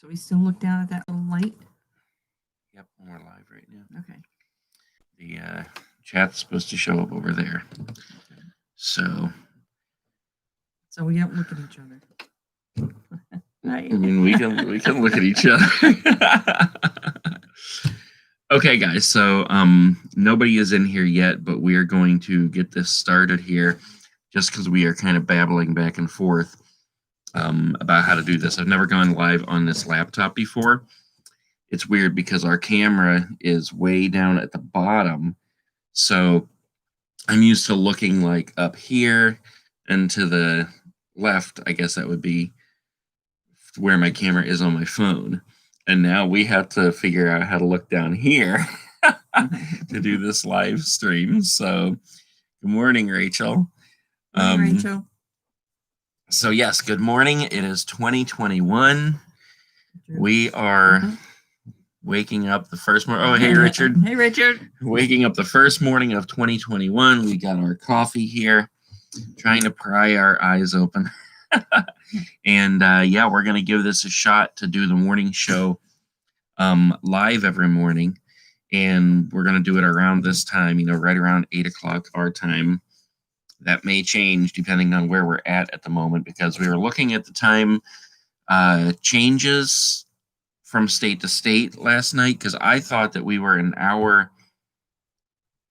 So we still look down at that little light? Yep, we're live right now. Okay. The chat's supposed to show up over there. So we don't look at each other. I mean, we can look at each other. Okay, guys. So nobody is in here yet, but we are going to get this started here, just because we are kind of babbling back and forth about how to do this. I've never gone live on this laptop before. It's weird because our camera is way down at the bottom, so I'm used to looking like up here and to the left. I guess that would be where my camera is on my phone. And now we have to figure out how to look down here to do this live stream. So good morning, Rachel. Hi, Rachel. So yes, good morning. It is 2021. We are waking up the first morning. Oh, hey, Richard. Hey, Richard. Waking up the first morning of 2021. We got our coffee here, trying to pry our eyes open. And yeah, we're going to give this a shot to do the morning show live every morning. And we're going to do it around this time, right around 8 o'clock our time. That may change depending on where we're at the moment, because we were looking at the time changes from state to state last night, because I thought that we were an hour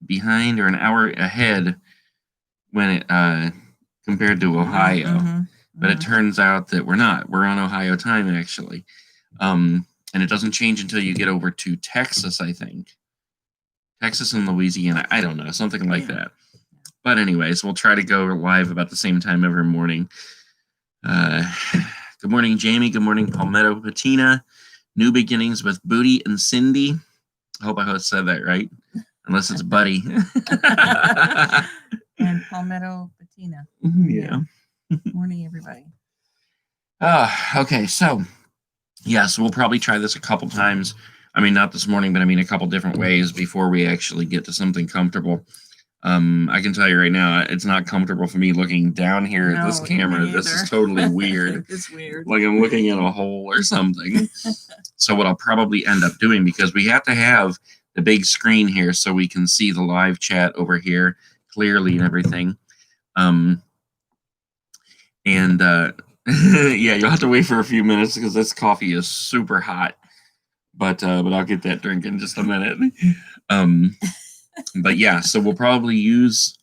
behind or an hour ahead when it compared to Ohio. But it turns out that we're not. We're on Ohio time, actually. And it doesn't change until you get over to Texas, I think. Texas and Louisiana. I don't know. Something like that. But anyways, we'll try to go live about the same time every morning. Good morning, Jamie. Good morning, Palmetto Patina. New beginnings with Booty and Cindy. I hope I said that right. Unless it's Buddy. And Palmetto Patina. Yeah. Morning, everybody. Okay, so yes, we'll probably try this a couple times. I mean, not this morning, but I mean a couple different ways before we actually get to something comfortable. I can tell you right now, it's not comfortable for me looking down here at this camera. This is totally weird. It's weird. Like I'm looking at a hole or something. So what I'll probably end up doing, because we have to have the big screen here so we can see the live chat over here clearly and everything. And yeah, you'll have to wait for a few minutes because this coffee is super hot. But I'll get that drink in just a minute. But yeah, so we'll probably use,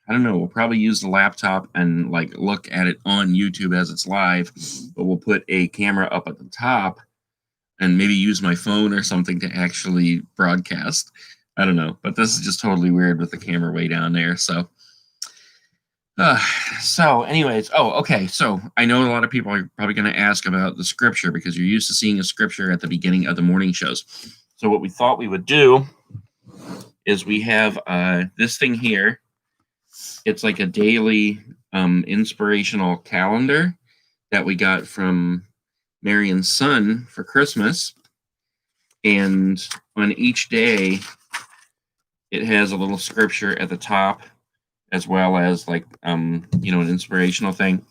we'll probably use the laptop and like look at it on YouTube as it's live, but we'll put a camera up at the top and maybe use my phone or something to actually broadcast. I don't know, but this is just totally weird with the camera way down there. So anyways, okay. So I know a lot of people are probably going to ask about the scripture because you're used to seeing a scripture at the beginning of the morning shows. So what we thought we would do is we have this thing here. It's like a daily inspirational calendar that we got from Marion's son for Christmas. And on each day, it has a little scripture at the top, as well as like, an inspirational thing.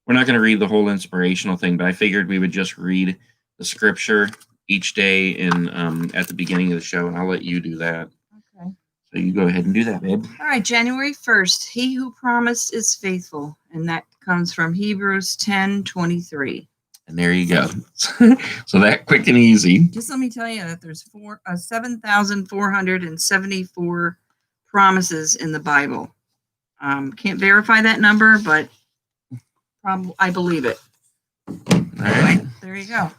We're not going to read the whole inspirational thing, but I figured we would just read the scripture each day in at the beginning of the show, and I'll let you do that. Okay. So you go ahead and do that, babe. All right, January 1st, he who promised is faithful, and that comes from Hebrews 10:23. And there you go. So that quick and easy. Just let me tell you that there's 7,474 promises in the Bible. Can't verify that number, but I believe it. All right. There you go.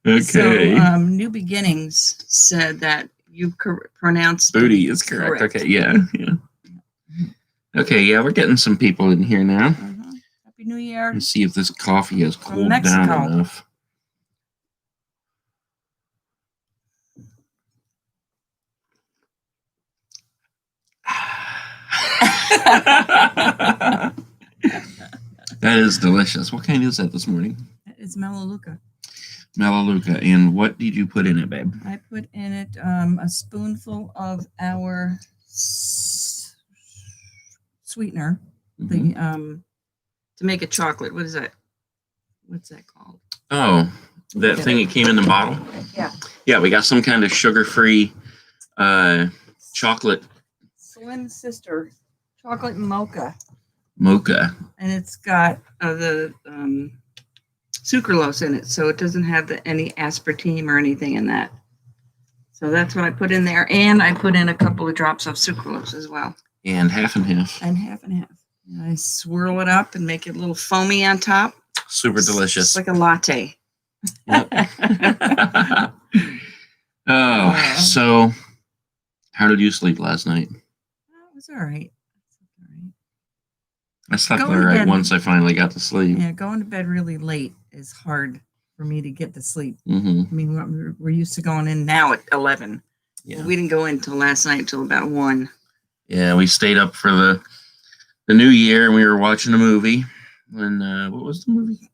Okay. So, New Beginnings said that you pronounced Booty is correct. Okay, yeah. Okay, yeah, we're getting some people in here now. Happy New Year. Let's see if this coffee has cooled down enough. That is delicious. What kind is that this morning? That is Melaleuca. Melaleuca. And what did you put in it, babe? I put in it a spoonful of our sweetener, to make a chocolate. What is that? what's that called? Oh, that thing that came in the bottle? Yeah. Yeah, we got some kind of sugar-free chocolate Slim Sister chocolate mocha. mocha. And it's got the sucralose in it, so it doesn't have any aspartame or anything in that. So that's what I put in there. And I put in a couple of drops of sucralose as well. And half and half. And half and half. And I swirl it up and make it a little foamy on top. Super delicious. It's like a latte. Yep. So how did you sleep last night? It was all right. I slept all right once I finally got to sleep. Yeah, going to bed really late is hard for me to get to sleep. Mm-hmm. I mean, we're used to going in now at 11. Yeah. We didn't go in until last night until about 1. Yeah, we stayed up for the new year and we were watching a movie. And what was the movie?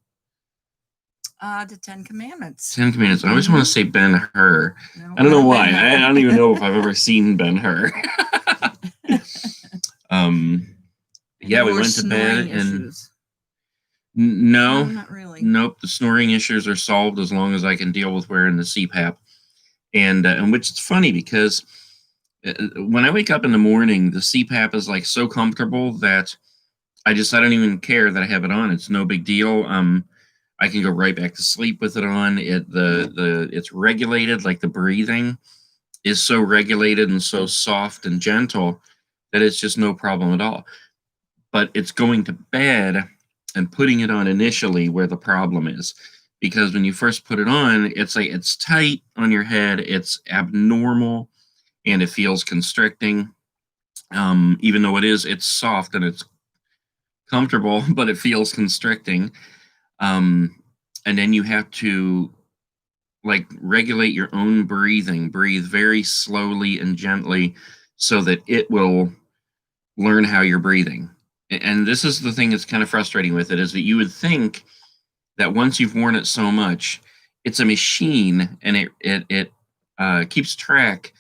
The 10 Commandments. 10 Commandments. I always want to say Ben-Hur. No, I don't know why. Ben-Hur. I don't even know if I've ever seen Ben-Hur. Yeah, we went to bed and no, not really. Nope. The snoring issues are solved as long as I can deal with wearing the CPAP. And which is funny because when I wake up in the morning, the CPAP is like so comfortable that I don't even care that I have it on. It's no big deal. I can go right back to sleep with it on. It's regulated, like the breathing is so regulated and so soft and gentle that it's just no problem at all. But it's going to bed and putting it on initially where the problem is. Because when you first put it on, it's like it's tight on your head, it's abnormal, and it feels constricting. Even though it's soft and it's comfortable, but it feels constricting. And then you have to like regulate your own breathing. Breathe very slowly and gently so that it will learn how you're breathing. And this is the thing that's kind of frustrating with it, is that you would think that once you've worn it so much, it's a machine and it keeps track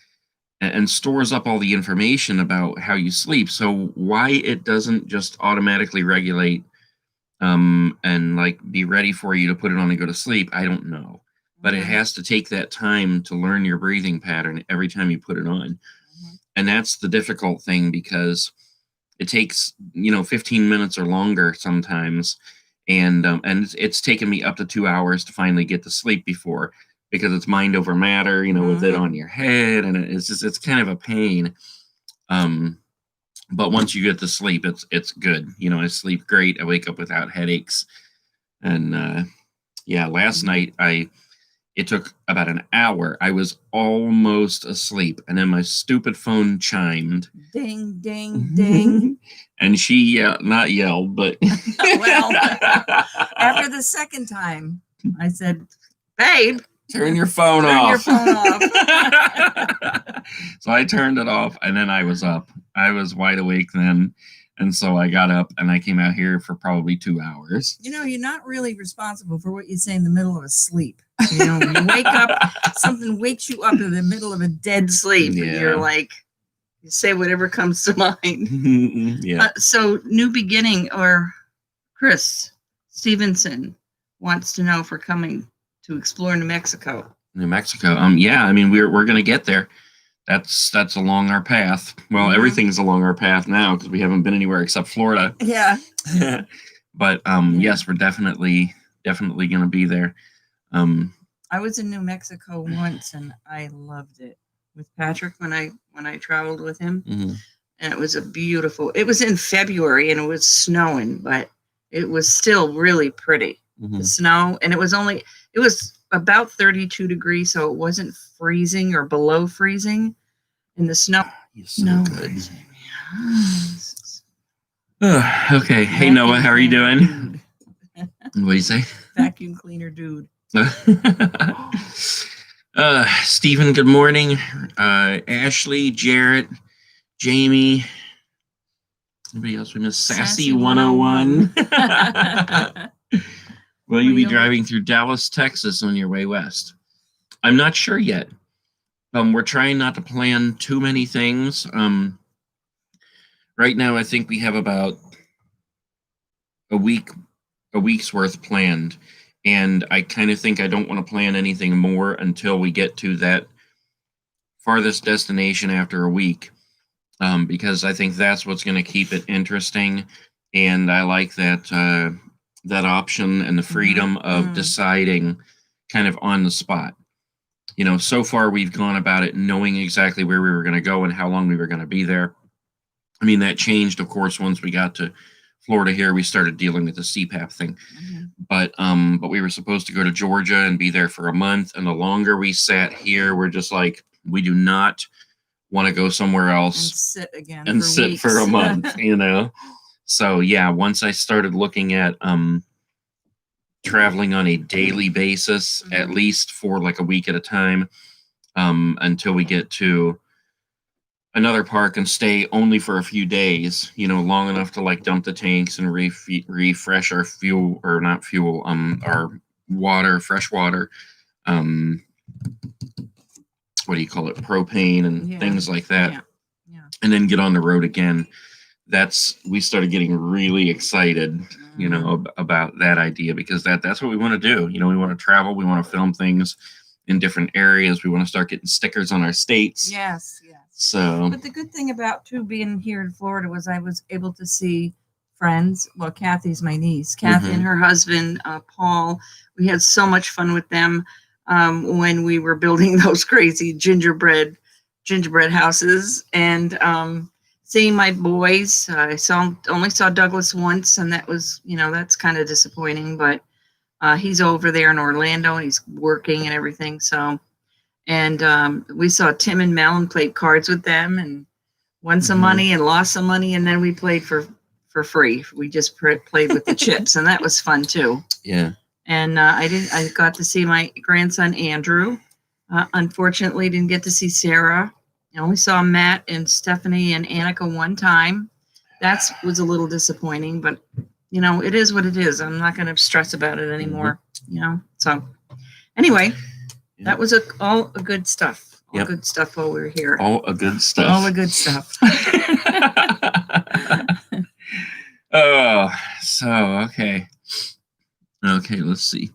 and stores up all the information about how you sleep. So why it doesn't just automatically regulate and like be ready for you to put it on and go to sleep, I don't know. But it has to take that time to learn your breathing pattern every time you put it on. Mm-hmm. And that's the difficult thing, because it takes, 15 minutes or longer sometimes. And it's taken me up to 2 hours to finally get to sleep before, because it's mind over matter, with it on your head. And it's kind of a pain. But once you get to sleep, it's good. I sleep great. I wake up without headaches. And last night it took about an hour. I was almost asleep, and then my stupid phone chimed. Ding, ding, ding. And she not yelled, but well, after the second time, I said, "Babe, turn your phone off." Your phone off. So I turned it off, and then I was up. I was wide awake then. And so I got up and I came out here for probably 2 hours. You're not really responsible for what you say in the middle of a sleep. When you wake up, something wakes you up in the middle of a dead sleep. Yeah. And you're like, you say whatever comes to mind. Yeah. So New Beginning, or Chris Stevenson wants to know if we're coming to explore New Mexico. New Mexico. Yeah, I mean, we're going to get there. That's along our path. Well, mm-hmm. Everything's along our path now because we haven't been anywhere except Florida. Yeah. But yes, we're definitely going to be there. I was in New Mexico once and I loved it with Patrick when I traveled with him. Mm-hmm. And it was it was in February and it was snowing, but it was still really pretty. Mm-hmm. The snow, and it was about 32 degrees, so it wasn't freezing or below freezing. In the snow. You're so good. Okay. Hey, Noah, how are you doing? What do you say? Vacuum cleaner dude. Stephen, good morning. Ashley, Jarrett, Jamie. Anybody else we missed? Sassy 101. Will you be driving through Dallas, Texas on your way west? I'm not sure yet. We're trying not to plan too many things. Right now, I think we have about a week a week's worth planned. And I kind of think I don't want to plan anything more until we get to that farthest destination after a week, because I think that's what's going to keep it interesting. And I like that that option and the freedom of deciding kind of on the spot. You know, so far we've gone about it knowing exactly where we were going to go and how long we were going to be there. I mean, that changed, of course, once we got to Florida here. We started dealing with the CPAP thing. But we were supposed to go to Georgia and be there for a month. And the longer we sat here, we're just like, we do not want to go somewhere else and sit again and for sit weeks. for a month, you know? So yeah, once I started looking at traveling on a daily basis, at least for like a week at a time, until we get to another park and stay only for a few days, you know, long enough to like dump the tanks and refresh our fuel, or not fuel, our water, fresh water, what do you call it, propane and things like that, and then get on the road again. We started getting really excited, you know, about that idea, because that's what we want to do. You know, we want to travel, we want to film things in different areas, we want to start getting stickers on our states. Yes. So, but the good thing about being here in Florida was I was able to see friends. Well, Kathy's my niece. Kathy and her husband, Paul. We had so much fun with them when we were building those crazy gingerbread houses, and seeing my boys. I only saw Douglas once, and that was, you know, that's kind of disappointing. But he's over there in Orlando and he's working and everything. So. And we saw Tim and Mel and played cards with them and won some money and lost some money. And then we played for free. We just played with the chips, and that was fun too. Yeah. And I got to see my grandson, Andrew. Unfortunately, didn't get to see Sarah. I only saw Matt and Stephanie and Annika one time. That was a little disappointing, but you know, it is what it is. I'm not going to stress about it anymore, you know? So anyway, that was all a good stuff. All good stuff while we were here. All a good stuff. All the good stuff. Okay. Okay, let's see.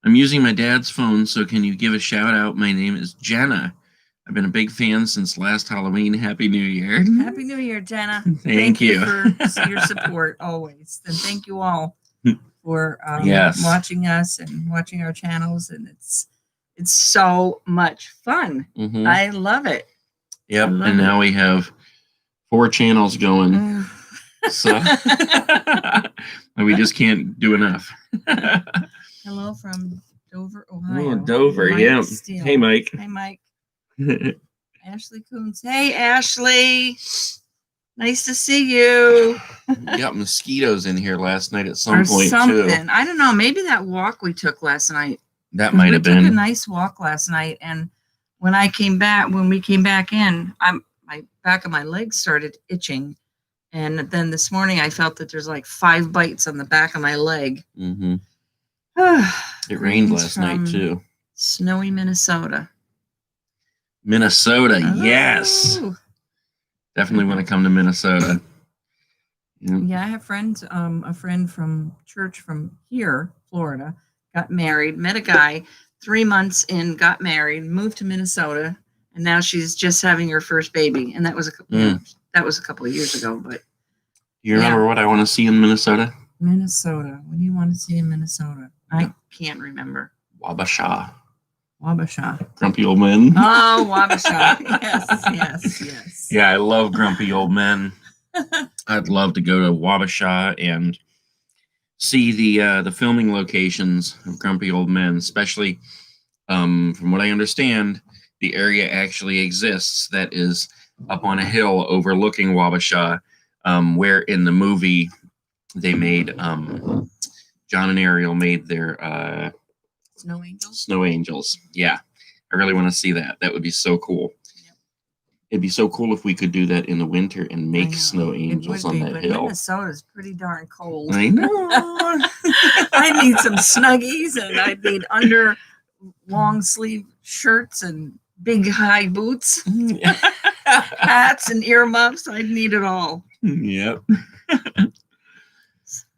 I'm using my dad's phone, so can you give a shout out? My name is Jenna. I've been a big fan since last Halloween. Happy New Year. Happy New Year, Jenna. Thank you for your support always. And thank you all for watching us and watching our channels. And it's so much fun. I love it. Yep. And now we have 4 channels going. So we just can't do enough. Hello from Dover, Ohio. Oh, Dover, Mike Steele. Hey, Mike. Hey, Mike. Ashley Coons. Hey, Ashley. Nice to see you. We got mosquitoes in here last night at some point, too. I don't know. Maybe that walk we took last night. That might have been. We took a nice walk last night, and when we came back in, my back of my legs started itching, and then this morning I felt that there's like 5 bites on the back of my leg. It rained last night too. Snowy Minnesota. Yes. Definitely want to come to Minnesota. Yeah, I have friends. A friend from church from here, Florida, got married, met a guy, 3 months in, got married, moved to Minnesota, and now she's just having her first baby. And that was a couple of years ago. But you remember what I want to see in Minnesota? Minnesota. What do you want to see in Minnesota? I can't remember. Wabasha. Grumpy old men. Oh, Wabasha. Yes. Yeah, I love grumpy old men. I'd love to go to Wabasha and see the filming locations of Grumpy Old Men, especially from what I understand, the area actually exists that is up on a hill overlooking Wabasha, where in the movie they made John and Ariel made their Snow Angels. Yeah, I really want to see that. That would be so cool. Yep. It'd be so cool if we could do that in the winter and make snow angels on that hill. Minnesota's pretty darn cold. I know. I need some snuggies, and I need under long sleeve shirts and big high boots, hats and earmuffs. I'd need it all. Yep.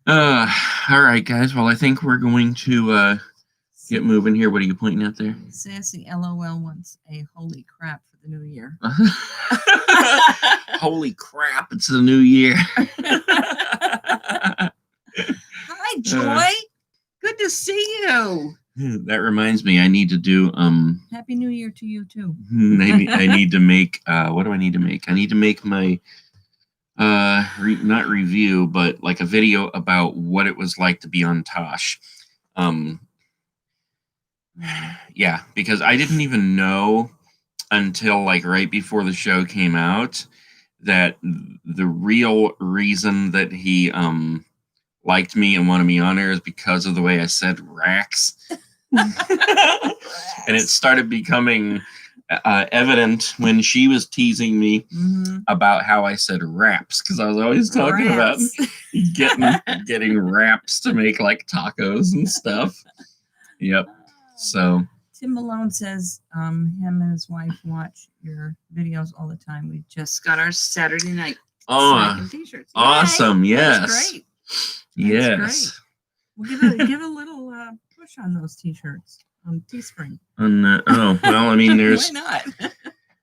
All right, guys. Well, I think we're going to get moving here. What are you pointing at there? Sassy LOL wants a holy crap for the new year. Holy crap, it's the new year. Hi, Joy. Good to see you. That reminds me, I need to do Happy New Year to you too. I need to make what do I need to make? I need to make my not review, but like a video about what it was like to be on Tosh. Yeah, because I didn't even know until like right before the show came out that the real reason that he liked me and wanted me on there is because of the way I said racks. And it started becoming evident when she was teasing me about how I said wraps, because I was always talking about getting wraps to make like tacos and stuff. Yep. So Tim Malone says him and his wife watch your videos all the time. We just got our Saturday night t-shirts. Awesome. Yay. Yes. That's great. Yes. That's great. We'll give a little push on those t-shirts on Teespring. Well, I mean, there's why not?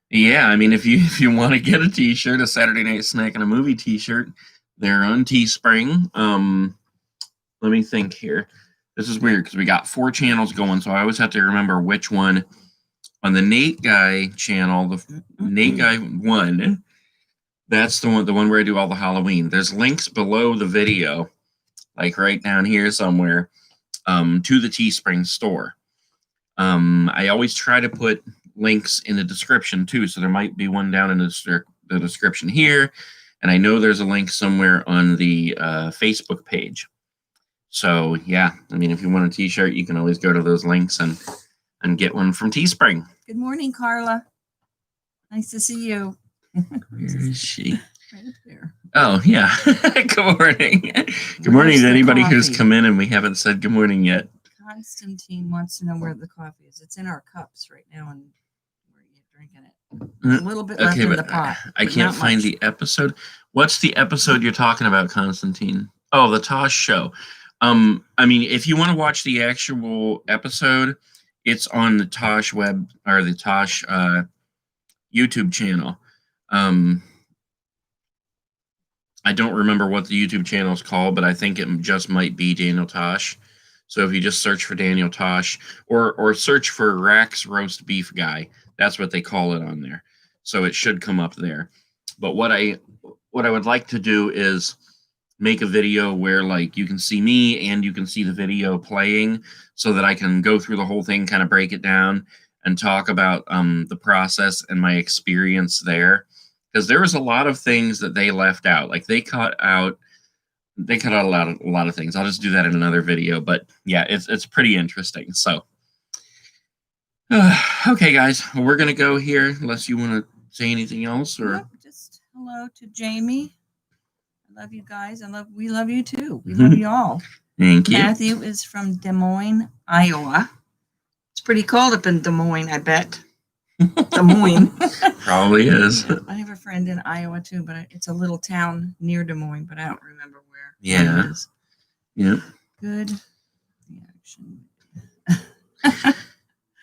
Yeah, I mean, if you want to get a t-shirt, a Saturday Night Snack and a Movie t-shirt, they're on Teespring. Let me think here. This is weird because we got 4 channels going, so I always have to remember which one. On the Nate Guy channel, the Nate Guy 1, that's the one where I do all the Halloween. There's links below the video, like right down here somewhere, to the Teespring store. I always try to put links in the description too, so there might be one down in the description here, and I know there's a link somewhere on the Facebook page. So yeah, I mean, if you want a t-shirt, you can always go to those links and get one from Teespring. Good morning, Carla. Nice to see you. Where is she? Right there. Oh yeah. Good morning. Good morning to anybody who's come in and we haven't said good morning yet. Constantine wants to know where the coffee is. It's in our cups right now, and we're drinking it. A little bit left in the pot. I can't find the episode. What's the episode you're talking about, Constantine? Oh, the Tosh show. I mean, if you want to watch the actual episode, it's on the Tosh web or the Tosh YouTube channel. I don't remember what the YouTube channel is called, but I think it just might be Daniel Tosh. So if you just search for Daniel Tosh or search for Rack's Roast Beef Guy, that's what they call it on there. So it should come up there. But what I would like to do is make a video where like you can see me and you can see the video playing, so that I can go through the whole thing, kind of break it down and talk about the process and my experience there. Because there was a lot of things that they left out. Like they cut out a lot of things. I'll just do that in another video. But yeah, it's pretty interesting. So okay, guys, well, we're gonna go here unless you want to say anything else or just hello to Jamie. I love you guys. We love you too. We love you all. Thank you. Matthew is from Des Moines, Iowa. It's pretty cold up in Des Moines, I bet. Des Moines. Probably is. I have a friend in Iowa too, but it's a little town near Des Moines, but I don't remember where. Yeah. It is. Yep. Good reaction.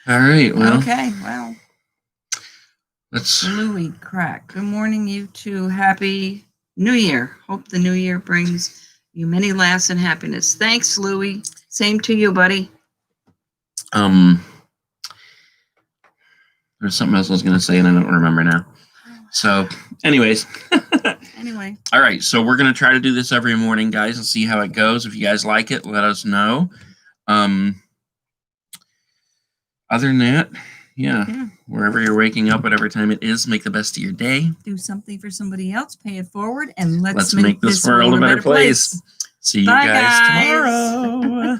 All right. Well. Okay. Well. Let's. Louis Crack. Good morning, you two. Happy New Year. Hope the new year brings you many laughs and happiness. Thanks, Louis. Same to you, buddy. There's something else I was going to say and I don't remember now. So, anyways. Anyway. All right. So we're going to try to do this every morning, guys, and see how it goes. If you guys like it, let us know. Other than that, yeah, wherever you're waking up, whatever time it is, make the best of your day. Do something for somebody else, pay it forward, and let's make this world a better place. See you guys tomorrow.